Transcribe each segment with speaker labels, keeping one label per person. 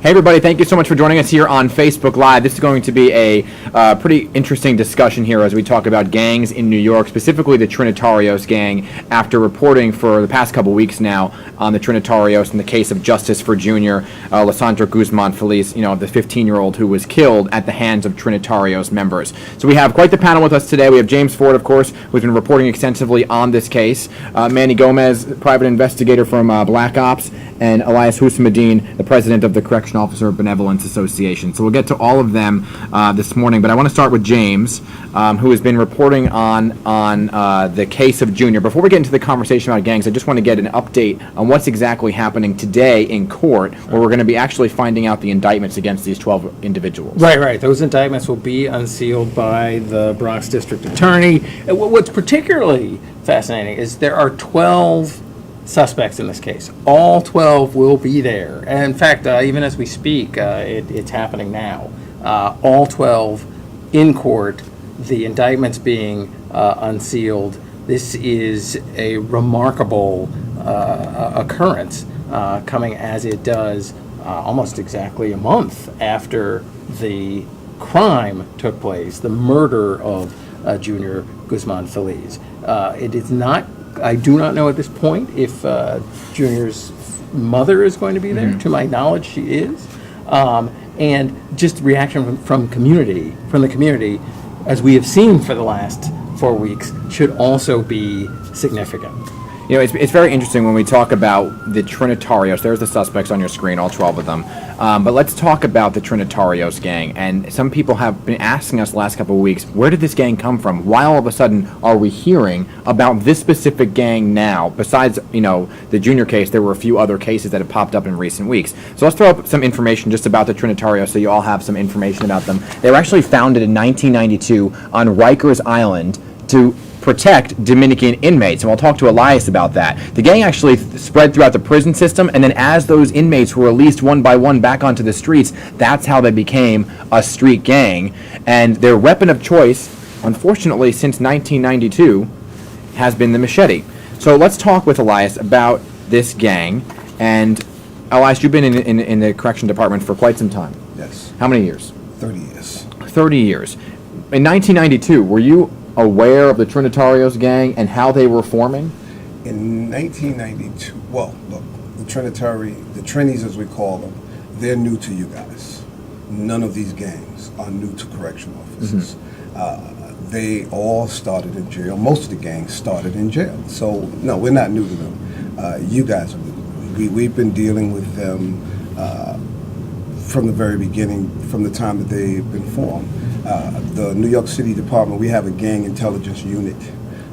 Speaker 1: Hey everybody, thank you so much for joining us here on Facebook Live. This is going to be a pretty interesting discussion here as we talk about gangs in New York, specifically the Trinitarios gang, after reporting for the past couple weeks now on the Trinitarios in the case of Justice for Junior, Lisandro Guzman Feliz, the 15-year-old who was killed at the hands of Trinitarios members. So we have quite the panel with us today. We have James Ford, of course, who's been reporting extensively on this case, Manny Gomez, private investigator from Black Ops, and Elias Hussein, the president of the Correctional Officer Benevolence Association. So we'll get to all of them this morning, but I want to start with James, who has been reporting on the case of Junior. Before we get into the conversation about gangs, I just want to get an update on what's exactly happening today in court, where we're going to be actually finding out the indictments against these 12 individuals.
Speaker 2: Right. Those indictments will be unsealed by the Bronx District Attorney. What's particularly fascinating is there are 12 suspects in this case. All 12 will be there. And in fact, even as we speak, it's happening now. All 12 in court, the indictments being unsealed. This is a remarkable occurrence, coming as it does almost exactly a month after the crime took place, the murder of Junior Guzman Feliz. It is not, I do not know at this point if Junior's mother is going to be there. Mm-hmm. To my knowledge, she is. And just reaction from the community, as we have seen for the last 4 weeks, should also be significant.
Speaker 1: It's very interesting when we talk about the Trinitarios. There's the suspects on your screen, all 12 of them. But let's talk about the Trinitarios gang. And some people have been asking us the last couple of weeks, where did this gang come from? Why all of a sudden are we hearing about this specific gang now? Besides, the Junior case, there were a few other cases that have popped up in recent weeks. So let's throw up some information just about the Trinitarios so you all have some information about them. They were actually founded in 1992 on Rikers Island to protect Dominican inmates, and we'll talk to Elias about that. The gang actually spread throughout the prison system, and then as those inmates were released one by one back onto the streets, that's how they became a street gang. And their weapon of choice, unfortunately, since 1992, has been the machete. So let's talk with Elias about this gang. And Elias, you've been in the correction department for quite some time.
Speaker 3: Yes.
Speaker 1: How many years?
Speaker 3: 30 years.
Speaker 1: 30 years. In 1992, were you aware of the Trinitarios gang and how they were forming?
Speaker 3: In 1992, well, look, the Trinis as we call them, they're new to you guys. None of these gangs are new to correctional officers. Mm-hmm. They all started in jail. Most of the gangs started in jail. So, no, we're not new to them. You guys are new. We've been dealing with them from the very beginning, from the time that they've been formed. The New York City Department, we have a gang intelligence unit,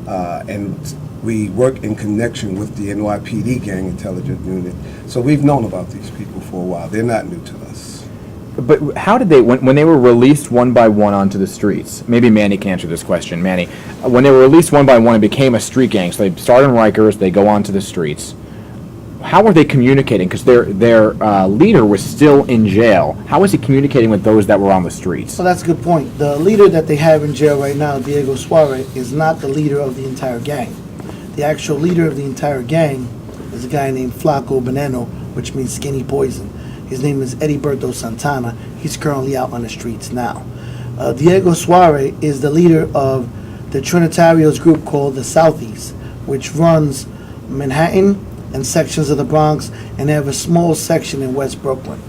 Speaker 3: and we work in connection with the NYPD gang intelligence unit. So we've known about these people for a while. They're not new to us.
Speaker 1: But how did they, when they were released one by one onto the streets, maybe Manny can answer this question. Manny, when they were released one by one, it became a street gang. So they start in Rikers, they go onto the streets. How were they communicating? Because their leader was still in jail. How was he communicating with those that were on the streets?
Speaker 4: Well, that's a good point. The leader that they have in jail right now, Diego Suarez, is not the leader of the entire gang. The actual leader of the entire gang is a guy named Flaco Veneno, which means skinny poison. His name is Heriberto Santana. He's currently out on the streets now. Diego Suarez is the leader of the Trinitarios group called the Southeast, which runs Manhattan and sections of the Bronx, and they have a small section in West Brooklyn.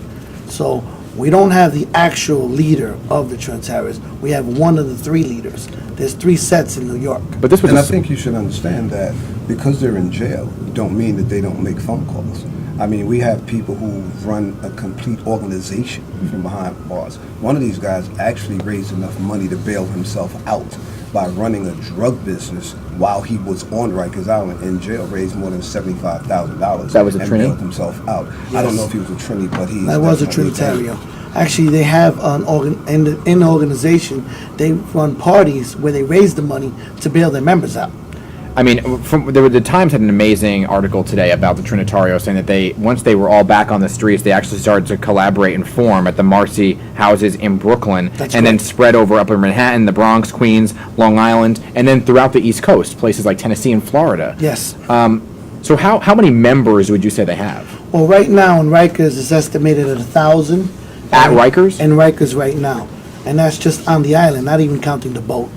Speaker 4: So we don't have the actual leader of the Trinitarios. We have one of the three leaders. There's three sets in New York.
Speaker 1: But this was,
Speaker 3: and I think you should understand that because they're in jail, don't mean that they don't make phone calls. I mean, we have people who run a complete organization from behind bars. One of these guys actually raised enough money to bail himself out by running a drug business while he was on Rikers Island in jail, raised more than $75,000.
Speaker 1: That was a
Speaker 3: and
Speaker 1: Trini?
Speaker 3: bailed himself out. Yes. I don't know if he was a Trini, but he
Speaker 4: that was a Trinitario. Actually, they have in the organization, they run parties where they raise the money to bail their members out.
Speaker 1: I mean, the Times had an amazing article today about the Trinitarios saying that once they were all back on the streets, they actually started to collaborate and form at the Marcy houses in Brooklyn, then spread over upper Manhattan, the Bronx, Queens, Long Island, and then throughout the East Coast, places like Tennessee and Florida.
Speaker 4: Yes.
Speaker 1: So how many members would you say they have?
Speaker 4: Well, right now in Rikers, it's estimated at 1,000.
Speaker 1: At Rikers?
Speaker 4: In Rikers right now. And that's just on the island, not even counting the boat.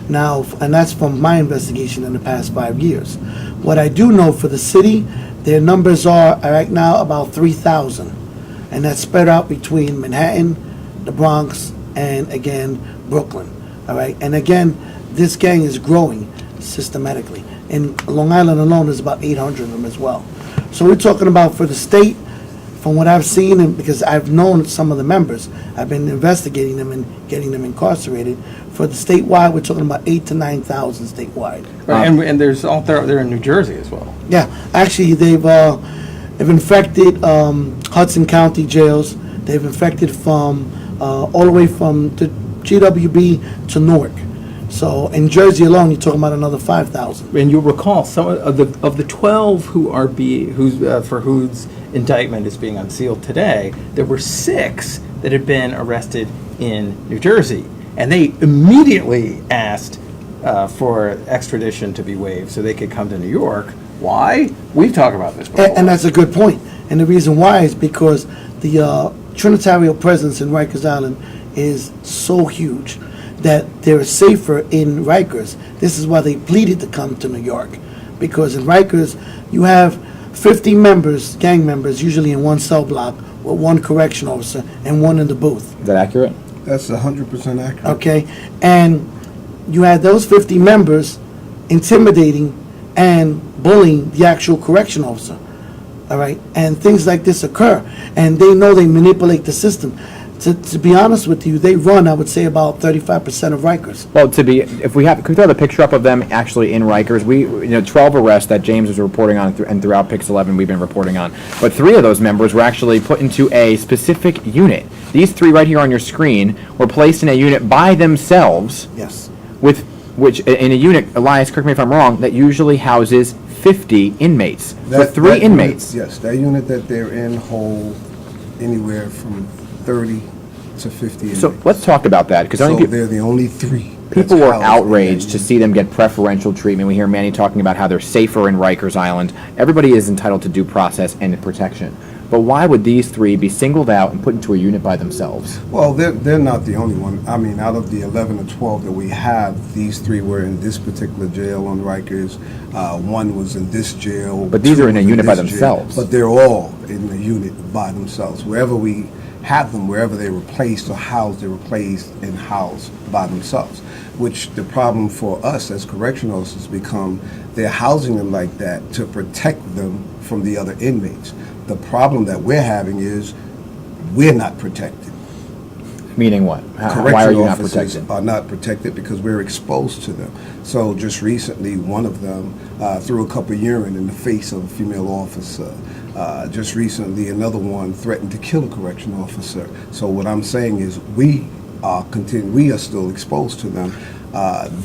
Speaker 4: Now, and that's from my investigation in the past 5 years. What I do know for the city, their numbers are right now about 3,000. And that's spread out between Manhattan, the Bronx, and again, Brooklyn. All right. And again, this gang is growing systematically. In Long Island alone, there's about 800 of them as well. So we're talking about for the state, from what I've seen, and because I've known some of the members, I've been investigating them and getting them incarcerated. For the statewide, we're talking about 8,000 to 9,000 statewide.
Speaker 2: Right, and there's all they're in New Jersey as well.
Speaker 4: Yeah, actually, they've infected Hudson County jails. They've infected from all the way from the GWB to Newark. So in Jersey alone, you're talking about another 5,000.
Speaker 2: And you'll recall some of the 12 who are whose indictment is being unsealed today. There were 6 that had been arrested in New Jersey, and they immediately asked for extradition to be waived so they could come to New York. Why? We've talked about this before.
Speaker 4: And that's a good point. And the reason why is because the Trinitario presence in Rikers Island is so huge that they're safer in Rikers. This is why they pleaded to come to New York. Because in Rikers, you have 50 members, gang members, usually in one cell block, with one correction officer and one in the booth.
Speaker 1: Is that accurate?
Speaker 3: That's 100% accurate.
Speaker 4: Okay? And you had those 50 members intimidating and bullying the actual correction officer. All right? And things like this occur. And they know they manipulate the system. To be honest with you, they run, I would say, about 35% of Rikers.
Speaker 1: Well, could we throw the picture up of them actually in Rikers? 12 arrests that James was reporting on, and throughout Pix 11 we've been reporting on. But 3 of those members were actually put into a specific unit. These 3 right here on your screen were placed in a unit by themselves.
Speaker 4: Yes.
Speaker 1: Which in a unit, Elias, correct me if I'm wrong, that usually houses 50 inmates. For 3 inmates.
Speaker 3: Yes, that unit that they're in hold anywhere from 30 to 50 inmates.
Speaker 1: So let's talk about that, because
Speaker 3: they're the only 3.
Speaker 1: people were outraged to see them get preferential treatment. We hear Manny talking about how they're safer in Rikers Island. Everybody is entitled to due process and protection. But why would these 3 be singled out and put into a unit by themselves?
Speaker 3: Well, they're not the only one. I mean, out of the 11 or 12 that we have, these 3 were in this particular jail on Rikers. 1 was in this jail.
Speaker 1: But these
Speaker 3: 2
Speaker 1: are in a
Speaker 3: was
Speaker 1: unit by
Speaker 3: this
Speaker 1: themselves.
Speaker 3: Jail. But they're all in a unit by themselves. Wherever we have them, wherever they were placed or housed, they were placed and housed by themselves. Which the problem for us as correctional officers become, they're housing them like that to protect them from the other inmates. The problem that we're having is we're not protected.
Speaker 1: Meaning what? Why are you not protected?
Speaker 3: Are not protected because we're exposed to them. So just recently, one of them threw a cup of urine in the face of a female officer. Just recently, another one threatened to kill a correctional officer. So what I'm saying is we are still exposed to them.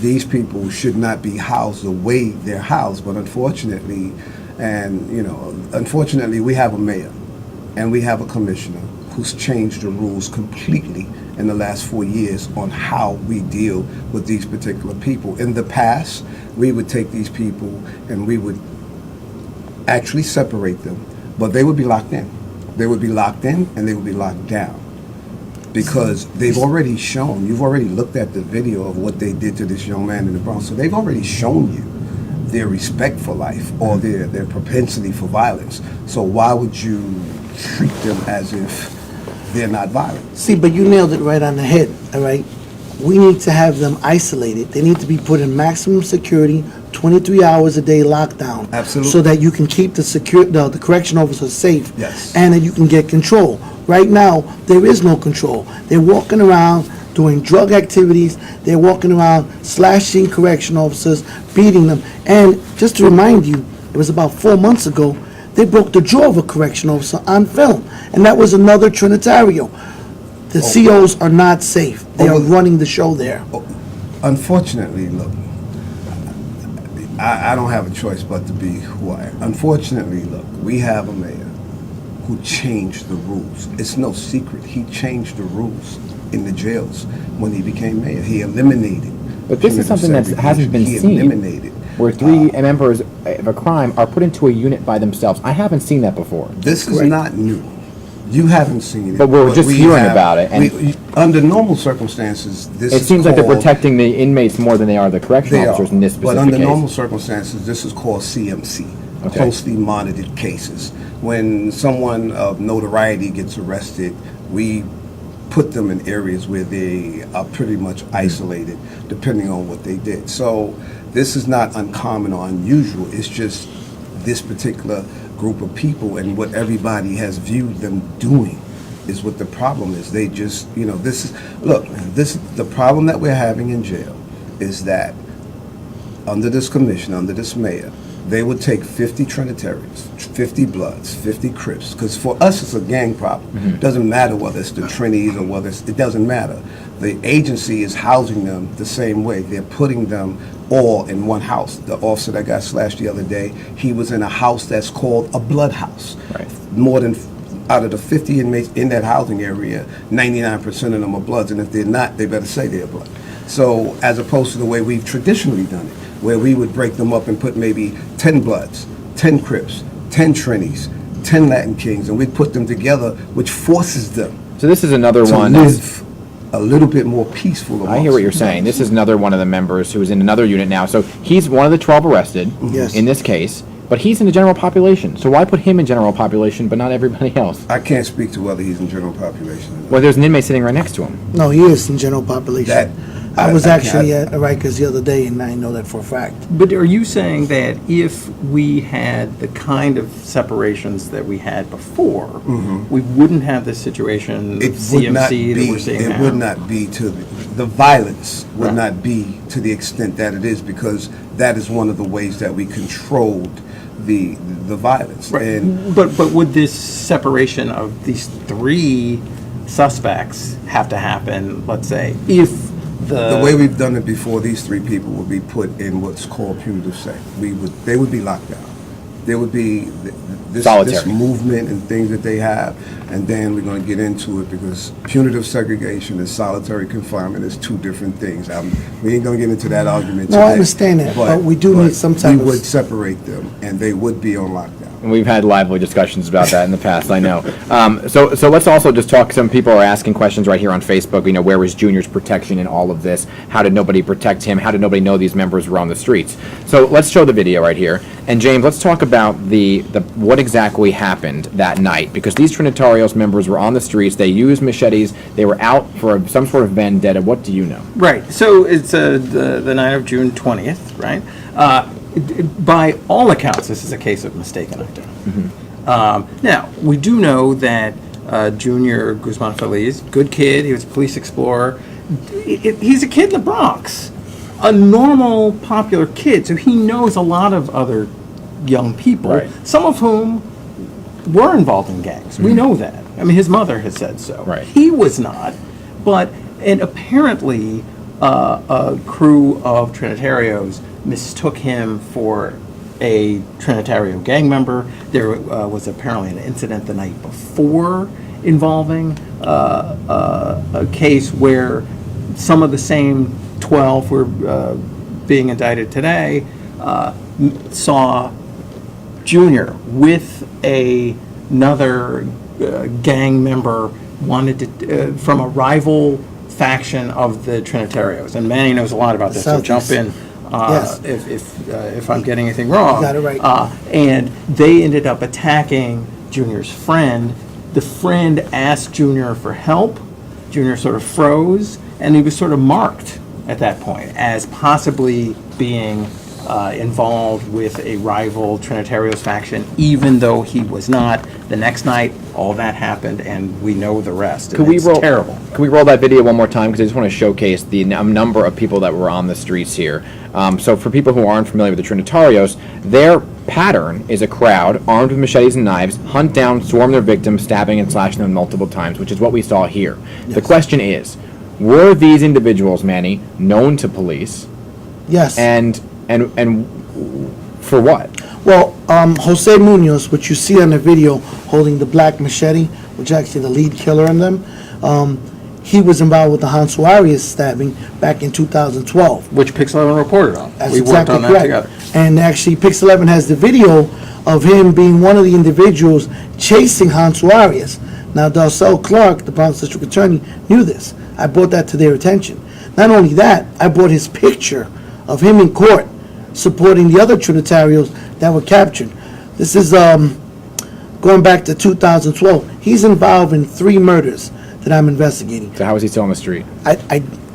Speaker 3: These people should not be housed the way they're housed, but unfortunately, we have a mayor and we have a commissioner who's changed the rules completely in the last 4 years on how we deal with these particular people. In the past, we would take these people and we would actually separate them, but they would be locked in. They would be locked in and they would be locked down because they've already shown, you've already looked at the video of what they did to this young man in the Bronx, so they've already shown you their respect for life or their propensity for violence. So why would you treat them as if they're not violent?
Speaker 4: See, but you nailed it right on the head, all right? We need to have them isolated. They need to be put in maximum security, 23 hours a day lockdown.
Speaker 3: Absolutely.
Speaker 4: So that you can keep the correction officers safe.
Speaker 3: Yes.
Speaker 4: And that you can get control. Right now, there is no control. They're walking around doing drug activities. They're walking around slashing correction officers, beating them. And just to remind you, it was about 4 months ago, they broke the jaw of a correction officer on film. And that was another Trinitario. The COs are not safe. They are running the show there.
Speaker 3: Unfortunately, look, I don't have a choice but to be who I am. Unfortunately, look, we have a mayor who changed the rules. It's no secret. He changed the rules in the jails when he became mayor. He eliminated.
Speaker 1: But this is something that hasn't been seen.
Speaker 3: He eliminated.
Speaker 1: where three members of a crime are put into a unit by themselves. I haven't seen that before.
Speaker 3: This is not new. You haven't seen it.
Speaker 1: But we're just
Speaker 3: we
Speaker 1: hearing
Speaker 3: have.
Speaker 1: about it, and
Speaker 3: Under normal circumstances, this
Speaker 1: it
Speaker 3: is
Speaker 1: seems like they're
Speaker 3: called-
Speaker 1: protecting the inmates more than they are the correctional
Speaker 3: They are.
Speaker 1: officers in this
Speaker 3: But
Speaker 1: specific
Speaker 3: under
Speaker 1: case.
Speaker 3: normal circumstances, this is called CMC,
Speaker 1: Okay.
Speaker 3: closely monitored cases. When someone of notoriety gets arrested, we put them in areas where they are pretty much isolated, depending on what they did. So this is not uncommon or unusual. It's just this particular group of people and what everybody has viewed them doing is what the problem is. They just, the problem that we're having in jail is that under this commission, under this mayor, they would take 50 Trinitarians, 50 Bloods, 50 Crips, because for us it's a gang problem. It doesn't matter whether it's the Trinis or whether it doesn't matter. The agency is housing them the same way. They're putting them all in one house. The officer that got slashed the other day, he was in a house that's called a blood house.
Speaker 1: Right.
Speaker 3: More than, out of the 50 inmates in that housing area, 99% of them are Bloods, and if they're not, they better say they're Blood. So as opposed to the way we've traditionally done it, where we would break them up and put maybe 10 Bloods, 10 Crips, 10 Trinis, 10 Latin Kings, and we'd put them together, which forces them
Speaker 1: So this is another
Speaker 3: to
Speaker 1: one.
Speaker 3: live a little bit more peaceful.
Speaker 1: I hear what you're saying. This is another one of the members who is in another unit now. So he's one of the 12 arrested
Speaker 4: Yes.
Speaker 1: in this case, but he's in the general population. So why put him in general population but not everybody else?
Speaker 3: I can't speak to whether he's in general population or not.
Speaker 1: Well, there's an inmate sitting right next to him.
Speaker 4: No, he is in general population.
Speaker 3: That-
Speaker 4: I was
Speaker 3: I
Speaker 4: actually
Speaker 3: can't-
Speaker 4: at Rikers the other day, and I know that for a fact.
Speaker 2: But are you saying that if we had the kind of separations that we had before, we wouldn't have this situation of
Speaker 3: It would not
Speaker 2: CMC that
Speaker 3: be,
Speaker 2: we're seeing
Speaker 3: it
Speaker 2: now?
Speaker 3: would not be to, the violence would
Speaker 2: Right.
Speaker 3: not be to the extent that it is, because that is one of the ways that we controlled the violence.
Speaker 2: Right.
Speaker 3: And
Speaker 2: But would this separation of these three suspects have to happen, let's say, if
Speaker 3: the way we've done it before, these three people would be put in what's called punitive sec. They would be locked out. There would be this
Speaker 1: Solitary.
Speaker 3: movement and things that they have, and then we're going to get into it, because punitive segregation and solitary confinement is two different things. We ain't going to get into that argument
Speaker 4: No,
Speaker 3: today.
Speaker 4: I understand that, but we do need some type
Speaker 3: We
Speaker 4: of-
Speaker 3: would separate them, and they would be on lockdown.
Speaker 1: And we've had lively discussions about that in the past, I know. So let's also just talk, some people are asking questions right here on Facebook, where was Junior's protection in all of this? How did nobody protect him? How did nobody know these members were on the streets? So let's show the video right here. And James, let's talk about the what exactly happened that night, because these Trinitarios members were on the streets, they used machetes, they were out for some sort of vendetta. What do you know?
Speaker 2: Right. So it's the night of June 20th, right? By all accounts, this is a case of mistaken identity. Now, we do know that Junior Guzman Feliz, good kid, he was a police explorer. He's a kid in the Bronx, a normal, popular kid, so he knows a lot of other young people,
Speaker 1: Right.
Speaker 2: some of whom were involved in gangs. We know that. I mean, his mother has said so.
Speaker 1: Right.
Speaker 2: He was not, and apparently a crew of Trinitarios mistook him for a Trinitario gang member. There was apparently an incident the night before involving a case where some of the same 12 were being indicted today saw Junior with another gang member wanted to from a rival faction of the Trinitarios, and Manny knows a lot about this. So jump in
Speaker 4: Yes.
Speaker 2: if I'm getting anything wrong.
Speaker 4: You got it right.
Speaker 2: And they ended up attacking Junior's friend. The friend asked Junior for help. Junior sort of froze, and he was sort of marked at that point as possibly being involved with a rival Trinitarios faction, even though he was not. The next night, all that happened, and we know the rest.
Speaker 1: Could we
Speaker 2: It's
Speaker 1: roll?
Speaker 2: terrible.
Speaker 1: Can we roll that video one more time? Because I just want to showcase the number of people that were on the streets here. So for people who aren't familiar with the Trinitarios, their pattern is a crowd armed with machetes and knives hunt down, swarm their victims, stabbing and slashing them multiple times, which is what we saw here. The question is, were these individuals, Manny, known to police?
Speaker 4: Yes.
Speaker 1: And for what?
Speaker 4: Well, Jose Munoz, which you see on the video holding the black machete, which is actually the lead killer in them, he was involved with the Hansu Arias stabbing back in 2012.
Speaker 2: Which Pix 11 reported on.
Speaker 4: That's
Speaker 2: We worked
Speaker 4: exactly
Speaker 2: on that
Speaker 4: correct.
Speaker 2: together.
Speaker 4: And actually, Pix 11 has the video of him being one of the individuals chasing Hansu Arias. Now, Darcel Clark, the Bronx District Attorney, knew this. I brought that to their attention. Not only that, I brought his picture of him in court supporting the other Trinitarios that were captured. This is going back to 2012. He's involved in 3 murders that I'm investigating.
Speaker 1: So how is he still on the street?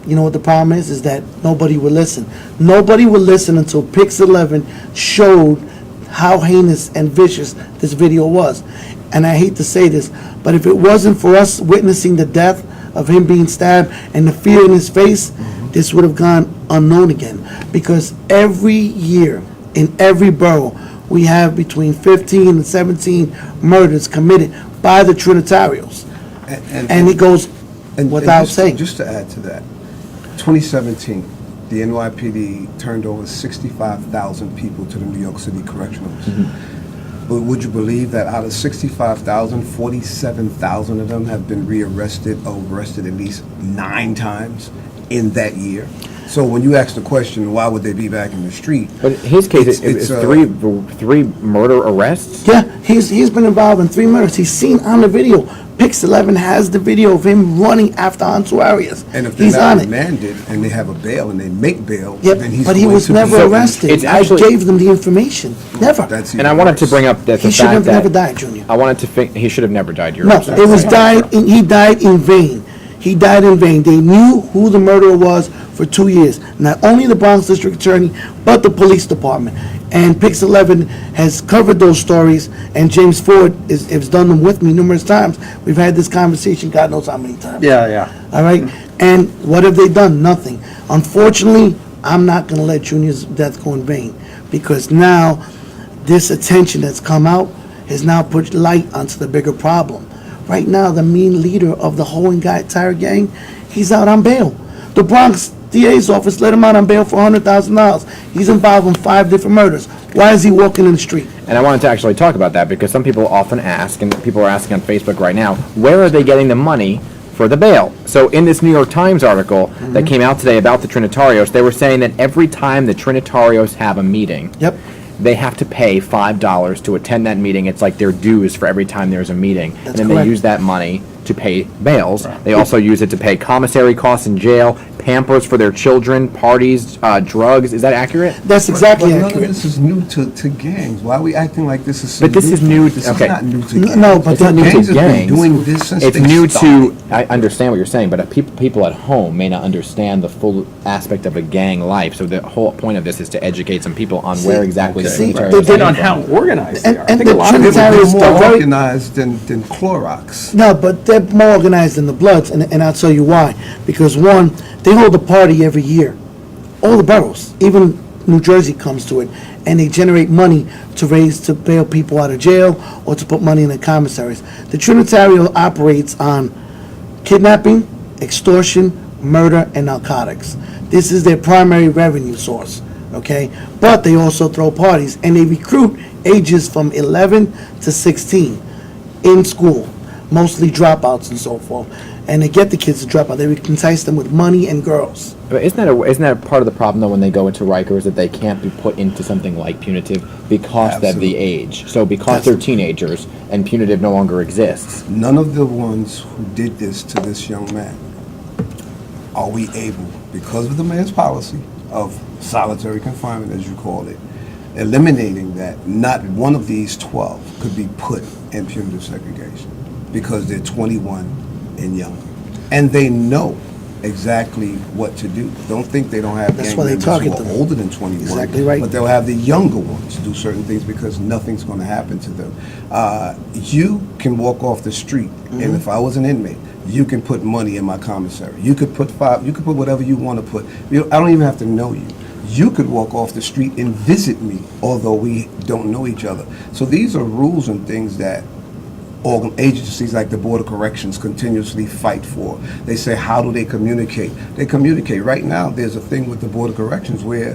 Speaker 4: You know what the problem is that nobody would listen. Nobody would listen until Pix 11 showed how heinous and vicious this video was. And I hate to say this, but if it wasn't for us witnessing the death of him being stabbed and the fear in his face, this would have gone unknown again. Because every year, in every borough, we have between 15 and 17 murders committed by the Trinitarios. And it goes without saying.
Speaker 3: Just to add to that, 2017, the NYPD turned over 65,000 people to the New York City Correctionals. But would you believe that out of 65,000, 47,000 of them have been rearrested or arrested at least 9 times in that year? So when you ask the question, why would they be back in the street?
Speaker 1: But in his case, it's three murder arrests?
Speaker 4: Yeah, he's been involved in 3 murders. He's seen on the video. Pix 11 has the video of him running after Hansu Arias.
Speaker 3: And if they're not remanded and they have a bail and they make bail,
Speaker 4: yep,
Speaker 3: then he's
Speaker 4: but he was never arrested. I gave them the information. Never.
Speaker 1: And I wanted to bring up that
Speaker 4: he should have never died, Junior.
Speaker 1: I wanted to think he should have never died.
Speaker 4: No, it was died. He died in vain. He died in vain. They knew who the murderer was for 2 years. Not only the Bronx District Attorney, but the police department. And Pix 11 has covered those stories, and James Ford has done them with me numerous times. We've had this conversation, God knows how many times.
Speaker 2: Yeah.
Speaker 4: All right? And what have they done? Nothing. Unfortunately, I'm not going to let Junior's death go in vain, because now this attention that's come out has now put light onto the bigger problem. Right now, the main leader of the whole entire gang, he's out on bail. The Bronx DA's office let him out on bail for $100,000. He's involved in 5 different murders. Why is he walking in the street?
Speaker 1: And I wanted to actually talk about that because some people often ask, and people are asking on Facebook right now, where are they getting the money for the bail? So in this New York Times article that came out today about the Trinitarios, they were saying that every time the Trinitarios have a meeting,
Speaker 4: Yep.
Speaker 1: they have to pay $5 to attend that meeting. It's like their dues for every time there's a meeting. And then
Speaker 4: correct.
Speaker 1: they use that money to pay bails. They also use it to pay commissary costs in jail, Pampers for their children, parties, drugs. Is that accurate?
Speaker 4: That's exactly
Speaker 3: But none of
Speaker 4: accurate.
Speaker 3: this is new to gangs. Why are we acting like this is so
Speaker 1: But this is new.
Speaker 3: This
Speaker 1: Okay.
Speaker 3: is not new to gangs.
Speaker 4: No, but
Speaker 1: It's not new to
Speaker 3: gangs have been
Speaker 1: gangs.
Speaker 3: doing this since
Speaker 1: It's
Speaker 3: they
Speaker 1: new
Speaker 3: started.
Speaker 1: to. I understand what you're saying, but people at home may not understand the full aspect of a gang life. So the whole point of this is to educate some people on where exactly the
Speaker 4: See,
Speaker 1: Trinitarios
Speaker 4: they
Speaker 1: came
Speaker 2: And on
Speaker 1: from.
Speaker 2: how organized they
Speaker 4: And-
Speaker 2: are. I
Speaker 4: and
Speaker 2: think a
Speaker 4: the
Speaker 2: lot of
Speaker 3: They're
Speaker 2: people
Speaker 4: Trinitarios
Speaker 3: more
Speaker 4: are very-
Speaker 3: organized than Clorox.
Speaker 4: No, but they're more organized than the Bloods, and I'll tell you why. Because one, they hold a party every year. All the boroughs, even New Jersey comes to it, and they generate money to bail people out of jail or to put money in the commissaries. The Trinitario operates on kidnapping, extortion, murder, and narcotics. This is their primary revenue source, okay? But they also throw parties, and they recruit ages from 11 to 16 in school, mostly dropouts and so forth. And they get the kids to drop out. They entice them with money and girls.
Speaker 1: But isn't that a part of the problem though when they go into Rikers that they can't be put into something like punitive because of the
Speaker 3: Absolutely.
Speaker 1: age? So because they're teenagers and punitive no longer exists.
Speaker 3: None of the ones who did this to this young man are we able, because of the mayor's policy of solitary confinement, as you call it, eliminating that, not one of these 12 could be put in punitive segregation because they're 21 and younger. And they know exactly what to do. Don't think they don't have
Speaker 4: That's
Speaker 3: gang
Speaker 4: why they
Speaker 3: members
Speaker 4: target
Speaker 3: who are
Speaker 4: them.
Speaker 3: older than 21.
Speaker 4: Exactly right.
Speaker 3: But they'll have the younger ones do certain things because nothing's going to happen to them. You can walk off the street, and if I was an inmate, you can put money in my commissary. You could put you could put whatever you want to put. I don't even have to know you. You could walk off the street and visit me, although we don't know each other. So these are rules and things that agencies like the Board of Corrections continuously fight for. They say, how do they communicate? They communicate. Right now, there's a thing with the Board of Corrections where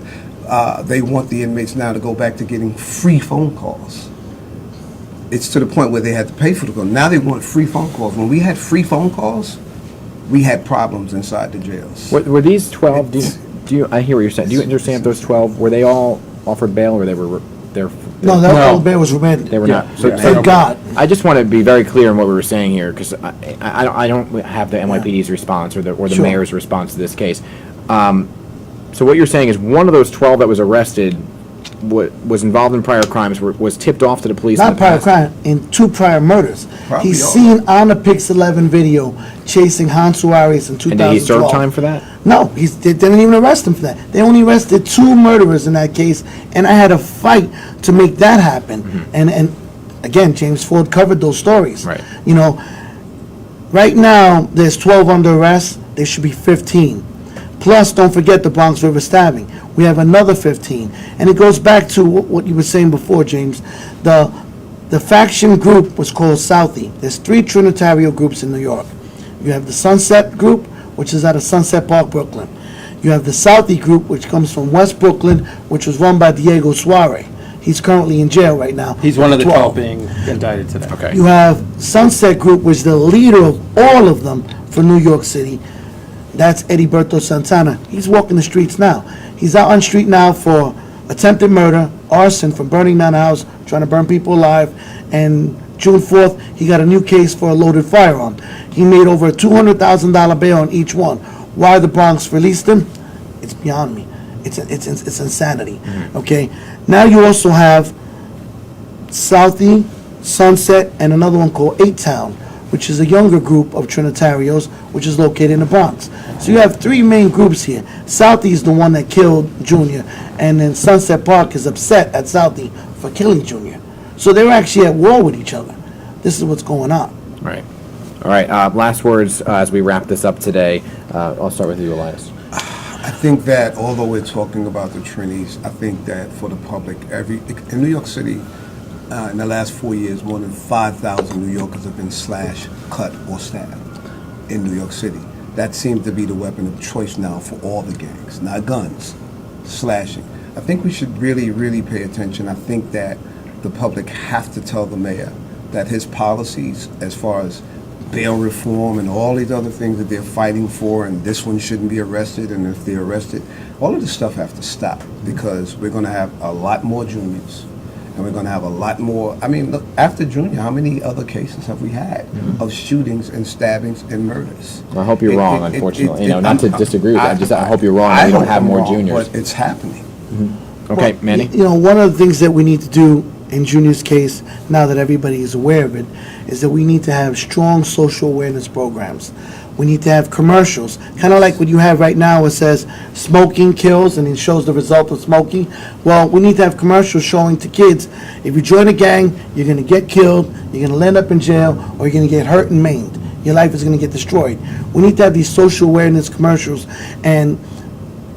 Speaker 3: they want the inmates now to go back to getting free phone calls. It's to the point where they had to pay for the call. Now they want free phone calls. When we had free phone calls, we had problems inside the jails.
Speaker 1: Were these 12? I hear what you're saying. Do you understand if those 12 were they all offered bail, or they were there?
Speaker 4: No, that whole bail was remanded.
Speaker 1: They were
Speaker 2: Yeah.
Speaker 1: not. So,
Speaker 2: Yeah.
Speaker 4: Thank God.
Speaker 1: I just want to be very clear in what we were saying here, because I don't have the NYPD's response or the
Speaker 4: Sure.
Speaker 1: mayor's response to this case. So what you're saying is one of those 12 that was arrested was involved in prior crimes, was tipped off to the police. in
Speaker 4: Not
Speaker 1: the
Speaker 4: prior
Speaker 1: past.
Speaker 4: crime, in 2 prior murders.
Speaker 3: Probably
Speaker 4: He's
Speaker 3: all.
Speaker 4: seen on the Pix 11 video chasing Hansu Arias in 2012.
Speaker 1: And did he serve time for that?
Speaker 4: No, they didn't even arrest him for that. They only arrested 2 murderers in that case, and I had a fight to make that happen. And again, James Ford covered those stories.
Speaker 1: Right.
Speaker 4: You know, right now, there's 12 under arrest. There should be 15. Plus, don't forget the Bronx River stabbing. We have another 15. And it goes back to what you were saying before, James. The faction group was called Southie. There's 3 Trinitario groups in New York. You have the Sunset group, which is out of Sunset Park, Brooklyn. You have the Southie group, which comes from West Brooklyn, which was run by Diego Suarez. He's currently in jail right now.
Speaker 2: He's one of the 12 being indicted today.
Speaker 1: Okay.
Speaker 4: You have Sunset Group, which is the leader of all of them for New York City. That's Ediberto Santana. He's walking the streets now. He's out on the street now for attempted murder, arson for burning down a house, trying to burn people alive, and June 4th, he got a new case for a loaded firearm. He made over a $200,000 bail on each one. Why the Bronx released him? It's beyond me. It's insanity. Okay? Now you also have Southie, Sunset, and another one called 8-Town, which is a younger group of Trinitarios, which is located in the Bronx. So you have 3 main groups here. Southie is the one that killed Junior, and then Sunset Park is upset at Southie for killing Junior. So they're actually at war with each other. This is what's going on.
Speaker 1: Right. All right. Last words as we wrap this up today. I'll start with you, Elias.
Speaker 3: I think that although we're talking about the Trinis, I think that for the public, in New York City, in the last 4 years, more than 5,000 New Yorkers have been slashed, cut, or stabbed in New York City. That seems to be the weapon of choice now for all the gangs, not guns, slashing. I think we should really, really pay attention. I think that the public have to tell the mayor that his policies as far as bail reform and all these other things that they're fighting for, and this one shouldn't be arrested, and if they're arrested, all of this stuff have to stop, because we're going to have a lot more juniors, and we're going to have a lot more. I mean, look, after Junior, how many other cases have we had of shootings and stabbings and murders?
Speaker 1: I hope you're wrong, unfortunately. Not to disagree with you, I hope you're wrong and we don't have more juniors.
Speaker 3: But it's happening.
Speaker 1: Okay, Manny?
Speaker 4: You know, one of the things that we need to do in Junior's case, now that everybody is aware of it, is that we need to have strong social awareness programs. We need to have commercials, kind of like what you have right now. It says smoking kills, and it shows the result of smoking. Well, we need to have commercials showing to kids, if you join a gang, you're going to get killed, you're going to end up in jail, or you're going to get hurt and maimed. Your life is going to get destroyed. We need to have these social awareness commercials and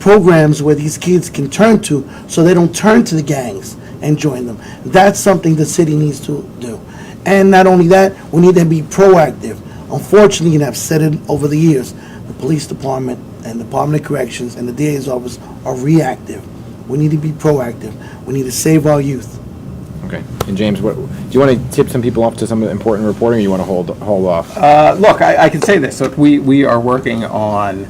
Speaker 4: programs where these kids can turn to, so they don't turn to the gangs and join them. That's something the city needs to do. And not only that, we need to be proactive. Unfortunately, and I've said it over the years, the police department and the Department of Corrections and the DA's office are reactive. We need to be proactive. We need to save our youth.
Speaker 1: Okay. And James, do you want to tip some people off to some important reporting, or you want to hold off?
Speaker 2: Look, I can say this. Look, we are working on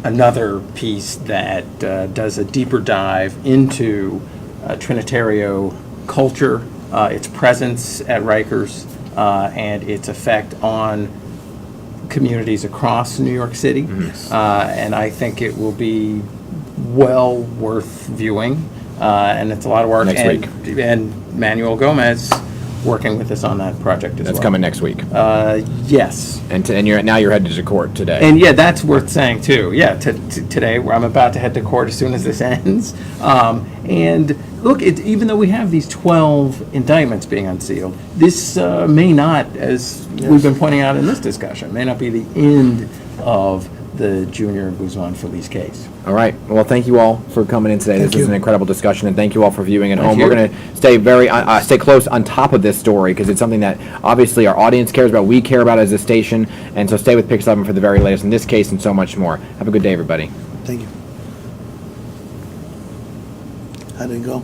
Speaker 2: another piece that does a deeper dive into Trinitario culture, its presence at Rikers, and its effect on communities across New York City. And I think it will be well worth viewing. And it's a lot of work.
Speaker 1: Next week.
Speaker 2: And Manuel Gomez working with us on that project as well.
Speaker 1: That's coming next week.
Speaker 2: Yes.
Speaker 1: And now you're headed to court today.
Speaker 2: And yeah, that's worth saying too. Yeah, today where I'm about to head to court as soon as this ends. And look, even though we have these 12 indictments being unsealed, this may not, as we've been pointing out in this discussion, may not be the end of the Junior Guzman Feliz case.
Speaker 1: All right. Well, thank you all for coming in today. This was an incredible discussion, and thank you all for viewing at home.
Speaker 2: you.
Speaker 1: We're going to stay close on top of this story, because it's something that obviously our audience cares about, we care about as a station, and so stay with Pix 11 for the very latest in this case and so much more. Have a good day, everybody.
Speaker 4: Thank you. How did it go?